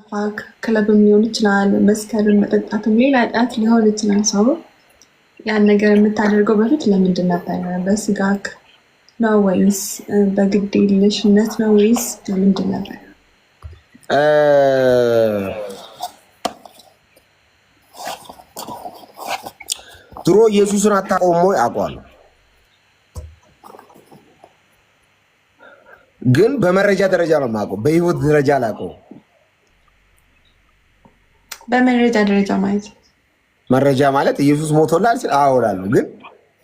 ፋክ ክለብም ሊሆን ይችላል፣ መስከርን መጠጣትም ሌላ ጣት ሊሆን ይችላል። ሰው ያን ነገር የምታደርገው በፊት ለምንድን ነበረ? በስጋክ ነው ወይስ በግዴለሽነት ነው ወይስ ለምንድን ነበር? ድሮ ኢየሱስን አታውቀውም ወይ? አውቀዋለሁ፣ ግን በመረጃ ደረጃ ነው የማውቀው፣ በህይወት ደረጃ አላውቀውም። በመረጃ ደረጃ ማለት መረጃ ማለት ኢየሱስ ሞቶላል አወራለሁ፣ ግን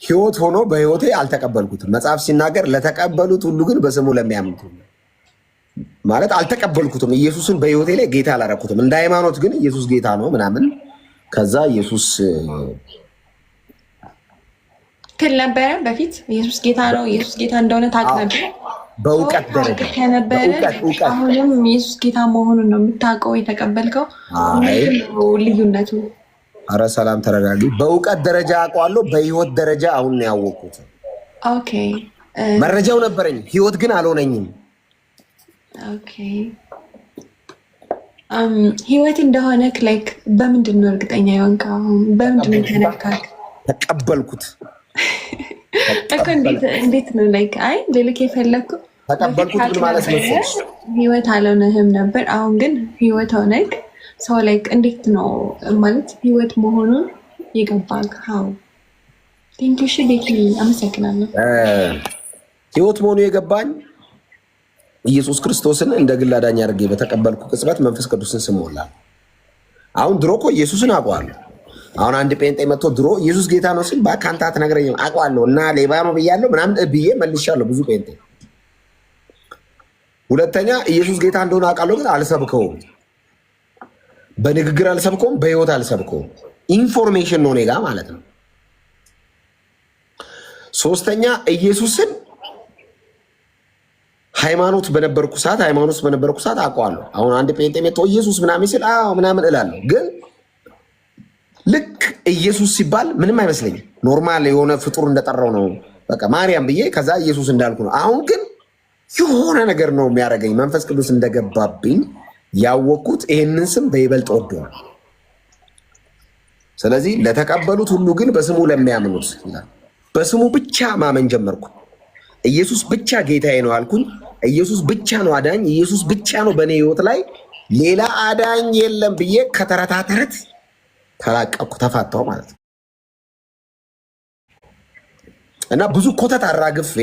ህይወት ሆኖ በህይወቴ አልተቀበልኩትም። መጽሐፍ ሲናገር ለተቀበሉት ሁሉ ግን በስሙ ለሚያምኑት ማለት አልተቀበልኩትም። ኢየሱስን በህይወቴ ላይ ጌታ አላረኩትም። እንደ ሃይማኖት ግን ኢየሱስ ጌታ ነው ምናምን። ከዛ ኢየሱስ ትል ነበረ በፊት ኢየሱስ ጌታ ነው፣ ኢየሱስ ጌታ እንደሆነ ታውቅ ነበር በእውቀት ደረጃ ከነበረ። አሁንም ኢየሱስ ጌታ መሆኑን ነው የምታውቀው የተቀበልከው። ልዩነቱ አረ ሰላም ተረጋጊ። በእውቀት ደረጃ አውቀዋለሁ፣ በህይወት ደረጃ አሁን ነው ያወቅኩት። ኦኬ መረጃው ነበረኝ፣ ህይወት ግን አልሆነኝም። ኦኬ ህይወት እንደሆነ ላይክ በምንድን ነው እርግጠኛ የሆንከው? በምንድን ነው ተነካክ? ተቀበልኩት እኮ እንዴት ነው ላይክ አይ ልልክ የፈለግኩ ተቀበልኩት ምን ማለት መሰለሽ? ህይወት አልሆነህም ነበር፣ አሁን ግን ህይወት ሆነክ። ሰው ላይክ እንዴት ነው ማለት ህይወት መሆኑን የገባክ? ሀው ቴንኪው ሺ ቤኪ አመሰግናለሁ። ህይወት መሆኑ የገባኝ ኢየሱስ ክርስቶስን እንደ ግል አዳኝ አድርጌ በተቀበልኩ ቅጽበት መንፈስ ቅዱስን ስሞላ። አሁን ድሮ እኮ ኢየሱስን አውቀዋለሁ። አሁን አንድ ጴንጤ መጥቶ ድሮ ኢየሱስ ጌታ ነው ሲል እባክህ አንተ አትነግረኝም አውቀዋለሁ እና ሌባ ነው ብያለሁ ምናምን ብዬ መልሻለሁ ብዙ ጴንጤ። ሁለተኛ ኢየሱስ ጌታ እንደሆነ አውቃለሁ፣ ግን አልሰብከውም። በንግግር አልሰብከውም፣ በህይወት አልሰብከውም። ኢንፎርሜሽን ነው እኔ ጋ ማለት ነው። ሶስተኛ ኢየሱስን ሃይማኖት በነበርኩ ሰዓት አውቀዋለሁ። አሁን አንድ ጴንጤ መጥቶ ኢየሱስ ምናምን ሲል አዎ ምናምን እላለሁ፣ ግን ልክ ኢየሱስ ሲባል ምንም አይመስለኝም። ኖርማል የሆነ ፍጡር እንደጠራው ነው በቃ ማርያም ብዬ ከዛ ኢየሱስ እንዳልኩ ነው። አሁን ግን የሆነ ነገር ነው የሚያደርገኝ። መንፈስ ቅዱስ እንደገባብኝ ያወቅኩት ይሄንን ስም በይበልጥ ወደዋል። ስለዚህ ለተቀበሉት ሁሉ ግን በስሙ ለሚያምኑት በስሙ ብቻ ማመን ጀመርኩ። ኢየሱስ ብቻ ጌታዬ ነው አልኩኝ። ኢየሱስ ብቻ ነው አዳኝ፣ ኢየሱስ ብቻ ነው በእኔ ህይወት ላይ ሌላ አዳኝ የለም ብዬ ከተረታተረት ተላቀቅኩ፣ ተፋታው ማለት ነው። እና ብዙ ኮተት አራግፌ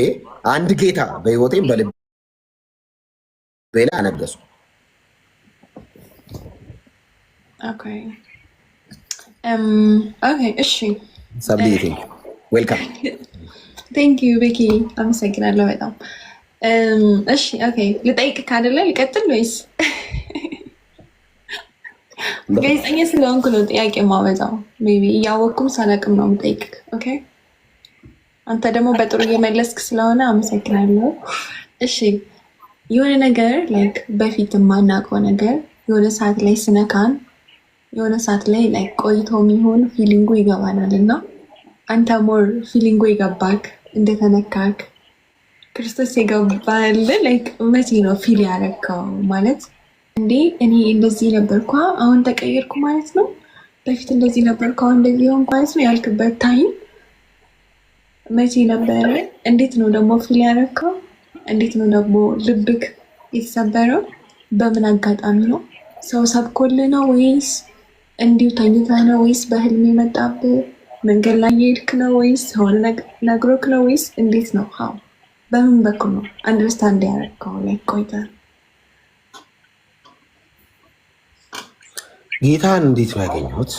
አንድ ጌታ በህይወቴም በልቤ ላይ አነገሱ። ኦኬ እሺ ሰብሊ ዌልካም ቴንኪዩ ቤኪ አመሰግናለሁ በጣም። እሺ ኦኬ ልጠይቅ ካደለ ልቀጥል ወይስ? ጋዜጠኛ ስለሆንኩ ነው ጥያቄ የማበዛው። ሜይ ቢ እያወቅኩም ሳላቅም ነው የምጠይቅህ። ኦኬ አንተ ደግሞ በጥሩ እየመለስክ ስለሆነ አመሰግናለሁ። እሺ የሆነ ነገር ላይክ በፊት የማናውቀው ነገር የሆነ ሰዓት ላይ ስነካን የሆነ ሰዓት ላይ ላይክ ቆይቶ የሚሆን ፊሊንጉ ይገባናል እና አንተ ሞር ፊሊንጉ የገባክ እንደተነካክ ክርስቶስ የገባል ላይክ መቼ ነው ፊል ያደረግከው? ማለት እንዴ እኔ እንደዚህ ነበርኩ አሁን ተቀየርኩ ማለት ነው፣ በፊት እንደዚህ ነበርኩ አሁን እንደዚህ ሆንኩ ማለት ነው ያልክበት ታይም መቼ ነበረ? እንዴት ነው ደግሞ ፊል ያደረግከው? እንዴት ነው ደግሞ ልብክ የተሰበረው? በምን አጋጣሚ ነው? ሰው ሰብኮልህ ነው ወይስ እንዲሁ ተኝተህ ነው ወይስ በህልም የመጣብህ? መንገድ ላይ የሄድክ ነው ወይስ ሆነ ነግሮክ ነው ወይስ እንዴት ነው? ሀው በምን በኩል ነው አንደርስታንድ ያደረግከው? ላይ ቆይተህ ጌታን እንዴት ነው ያገኘሁት?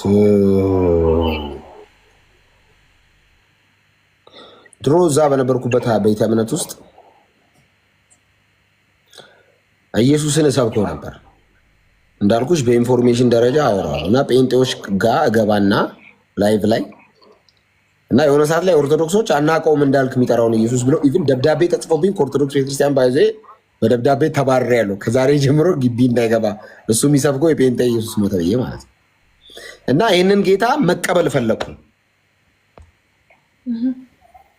ድሮ እዛ በነበርኩበት ቤተ እምነት ውስጥ ኢየሱስን እሰብከው ነበር። እንዳልኩሽ በኢንፎርሜሽን ደረጃ አወራለሁ እና ጴንጤዎች ጋር እገባና ላይቭ ላይ እና የሆነ ሰዓት ላይ ኦርቶዶክሶች አናውቀውም እንዳልክ የሚጠራውን ኢየሱስ ብለው ኢቭን ደብዳቤ ተጽፎብኝ ከኦርቶዶክስ ቤተክርስቲያን ባይዘ በደብዳቤ ተባርሬያለሁ። ከዛሬ ጀምሮ ግቢ እንዳይገባ እሱ የሚሰብከው የጴንጤ ኢየሱስ ሞተ ብዬ ማለት ነው። እና ይህንን ጌታ መቀበል ፈለግኩ።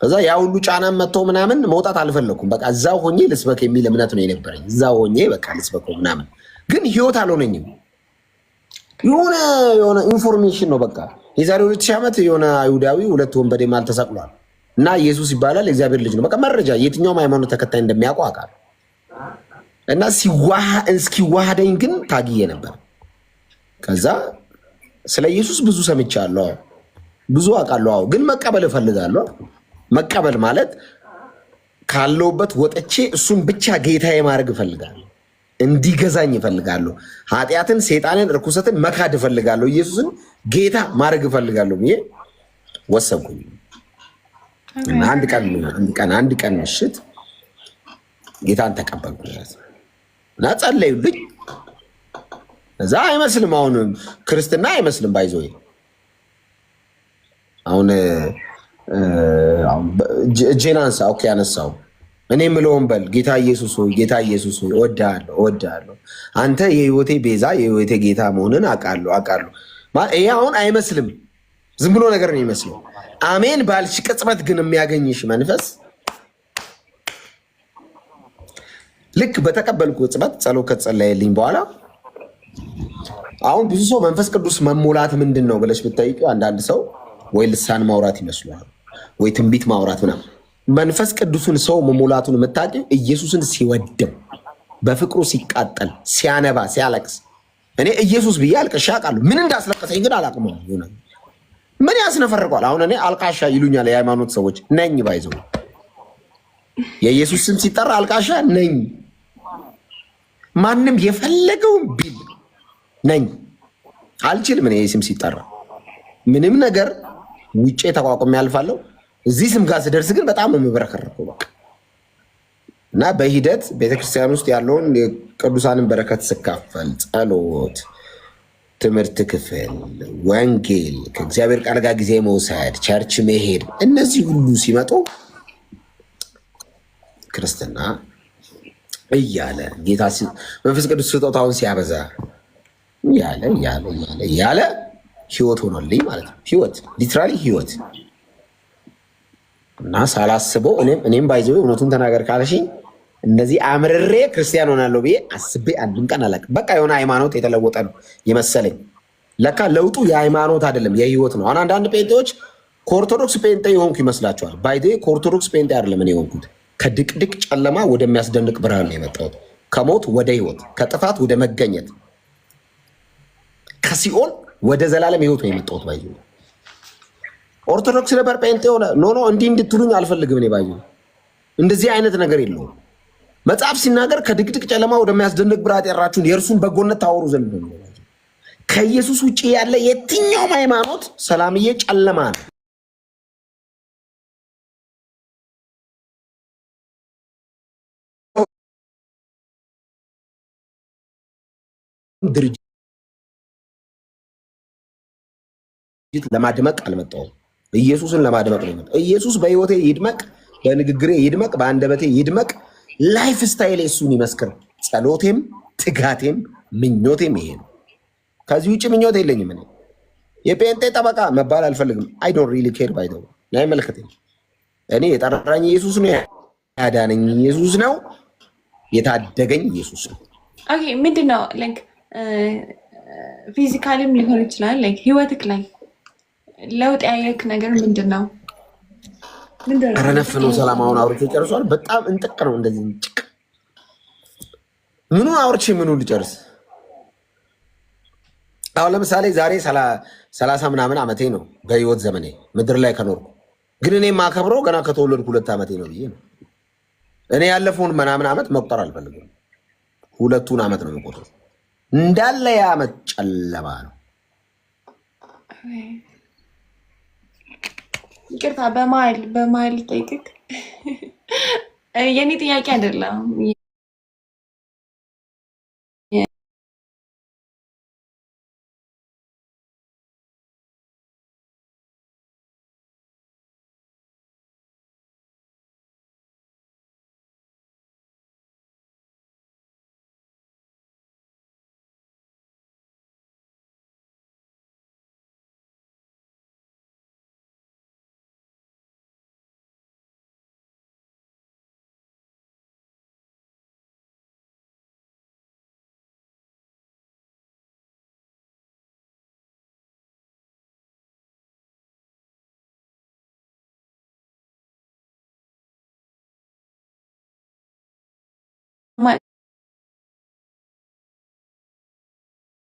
ከዛ ያ ሁሉ ጫና መጥቶ ምናምን መውጣት አልፈለኩም። በቃ እዛው ሆኜ ልስበክ የሚል እምነት ነው የነበረኝ። እዛው ሆኜ በቃ ልስበከው ምናምን፣ ግን ህይወት አልሆነኝም። የሆነ ኢንፎርሜሽን ነው በቃ። የዛሬ 2000 ዓመት የሆነ አይሁዳዊ 2 ወንበዴ መሃል ተሰቅሏል እና ኢየሱስ ይባላል የእግዚአብሔር ልጅ ነው። በቃ መረጃ የትኛውም ሃይማኖት ተከታይ እንደሚያውቁ አውቃለሁ። እና እስኪዋሃደኝ ግን ታግዬ ነበር። ከዛ ስለ ኢየሱስ ብዙ ሰምቻለሁ፣ ብዙ አውቃለሁ። ግን መቀበል እፈልጋለሁ። መቀበል ማለት ካለውበት ወጥቼ እሱን ብቻ ጌታዬ ማድረግ እፈልጋለሁ። እንዲገዛኝ እፈልጋለሁ። ኃጢአትን፣ ሰይጣንን፣ እርኩሰትን መካድ እፈልጋለሁ። ኢየሱስን ጌታ ማድረግ እፈልጋለሁ ብዬ ወሰንኩኝ። አንድ ቀን ምሽት ጌታን ተቀበልኩ እና ጸለዩልኝ። እዛ አይመስልም፣ አሁን ክርስትና አይመስልም። ባይዞ አሁን እጄን አንሳ። ኦኬ አነሳው። እኔ የምለውን በል። ጌታ ኢየሱስ ሆይ፣ ጌታ ኢየሱስ ሆይ እወድሃለሁ። አንተ የህይወቴ ቤዛ፣ የህይወቴ ጌታ መሆንን አውቃለሁ። ይሄ አሁን አይመስልም፣ ዝም ብሎ ነገር ነው የሚመስለው። አሜን ባልሽ ቅጽበት ግን የሚያገኝሽ መንፈስ ልክ በተቀበልኩ ቅጽበት ጸሎት ከተጸለየልኝ በኋላ አሁን ብዙ ሰው መንፈስ ቅዱስ መሞላት ምንድን ነው ብለሽ ብትጠይቂው አንዳንድ ሰው ወይ ልሳን ማውራት ይመስለዋል ወይ ትንቢት ማውራት ምናምን። መንፈስ ቅዱስን ሰው መሞላቱን የምታውቂው ኢየሱስን ሲወደው፣ በፍቅሩ ሲቃጠል፣ ሲያነባ፣ ሲያለቅስ። እኔ ኢየሱስ ብዬ አልቅሼ አውቃለሁ። ምን እንዳስለቀሰኝ ግን አላውቅም። ምን ያስነፈርቋል? አሁን እኔ አልቃሻ ይሉኛል የሃይማኖት ሰዎች። ነኝ ባይዘው የኢየሱስ ስም ሲጠራ አልቃሻ ነኝ። ማንም የፈለገውን ቢል ነኝ። አልችልም። እኔ ስም ሲጠራ ምንም ነገር ውጭ ተቋቁሜ ያልፋለሁ። እዚህ ስም ጋር ስደርስ ግን በጣም ነው የምበረከረው በቃ። እና በሂደት ቤተክርስቲያን ውስጥ ያለውን የቅዱሳንን በረከት ስካፈል፣ ጸሎት፣ ትምህርት ክፍል፣ ወንጌል፣ ከእግዚአብሔር ቃል ጋር ጊዜ መውሰድ፣ ቸርች መሄድ፣ እነዚህ ሁሉ ሲመጡ ክርስትና እያለ ጌታ መንፈስ ቅዱስ ስጦታውን ሲያበዛ እያለ ህይወት ሆኖልኝ ማለት ነው። ህይወት ሊትራሊ ህይወት እና ሳላስበው እኔም ባይዘው እውነቱን ተናገር ካለሽኝ እንደዚህ አምርሬ ክርስቲያን ሆናለሁ ብዬ አስቤ አንድም ቀን አላውቅም። በቃ የሆነ ሃይማኖት የተለወጠ ነው የመሰለኝ። ለካ ለውጡ የሃይማኖት አይደለም የህይወት ነው። አንዳንድ ጴንጤዎች ከኦርቶዶክስ ጴንጤ የሆንኩ ይመስላቸዋል። ባይዘ ከኦርቶዶክስ ጴንጤ አይደለም እኔ የሆንኩት፣ ከድቅድቅ ጨለማ ወደሚያስደንቅ ብርሃን ነው የመጣሁት። ከሞት ወደ ህይወት፣ ከጥፋት ወደ መገኘት፣ ከሲኦል ወደ ዘላለም ህይወት ነው የመጣሁት። ባይዘ ኦርቶዶክስ ነበር ጴንጤ ሆነ ኖ እንዲህ እንድትሉኝ አልፈልግም። እኔ ባይዘ እንደዚህ አይነት ነገር የለውም። መጽሐፍ ሲናገር ከድቅድቅ ጨለማ ወደሚያስደንቅ ብርሃን የጠራችሁን የእርሱን በጎነት ታወሩ ዘንድ ነው። ከኢየሱስ ውጭ ያለ የትኛውም ሃይማኖት ሰላምዬ ጨለማ ነው። ድርጅት ለማድመቅ አልመጣሁም። ኢየሱስን ለማድመቅ ነው የመጣሁት። ኢየሱስ በህይወቴ ይድመቅ፣ በንግግሬ ይድመቅ፣ በአንደበቴ ይድመቅ። ላይፍ ስታይል እሱን ይመስክር። ጸሎቴም ትጋቴም ምኞቴም ይሄ ነው። ከዚህ ውጭ ምኞት የለኝም። እኔ የጴንጤ ጠበቃ መባል አልፈልግም። አይ ዶንት ሪሊ ኬር ባይ ዘ ወይ አይመለከተኝም። እኔ የጠራኝ ኢየሱስ ነው፣ ያዳነኝ ኢየሱስ ነው፣ የታደገኝ ኢየሱስ ነው። ኦኬ ምንድን ነው ላይክ ፊዚካልም ሊሆን ይችላል። ላይክ ህይወትክ ላይ ለውጥ ያየክ ነገር ምንድን ነው? ኧረ ነፍ ነው። ሰላም አሁን አውርቼ ጨርሷል። በጣም እንጥቅ ነው እንደዚህ እንጭቅ። ምኑን አውርቼ ምኑን ልጨርስ? አሁን ለምሳሌ ዛሬ 30 ምናምን ዓመቴ ነው በህይወት ዘመኔ ምድር ላይ ከኖርኩ። ግን እኔ የማከብረው ገና ከተወለድኩ 2 ዓመቴ ነው ብዬ ነው። እኔ ያለፈውን ምናምን ዓመት መቁጠር አልፈልግም። 2ቱን ዓመት ነው የምቆጥረው። እንዳለ የዓመት ጨለማ ነው። ይቅርታ በመሀል ጠይቅክ። የኔ ጥያቄ አይደለም።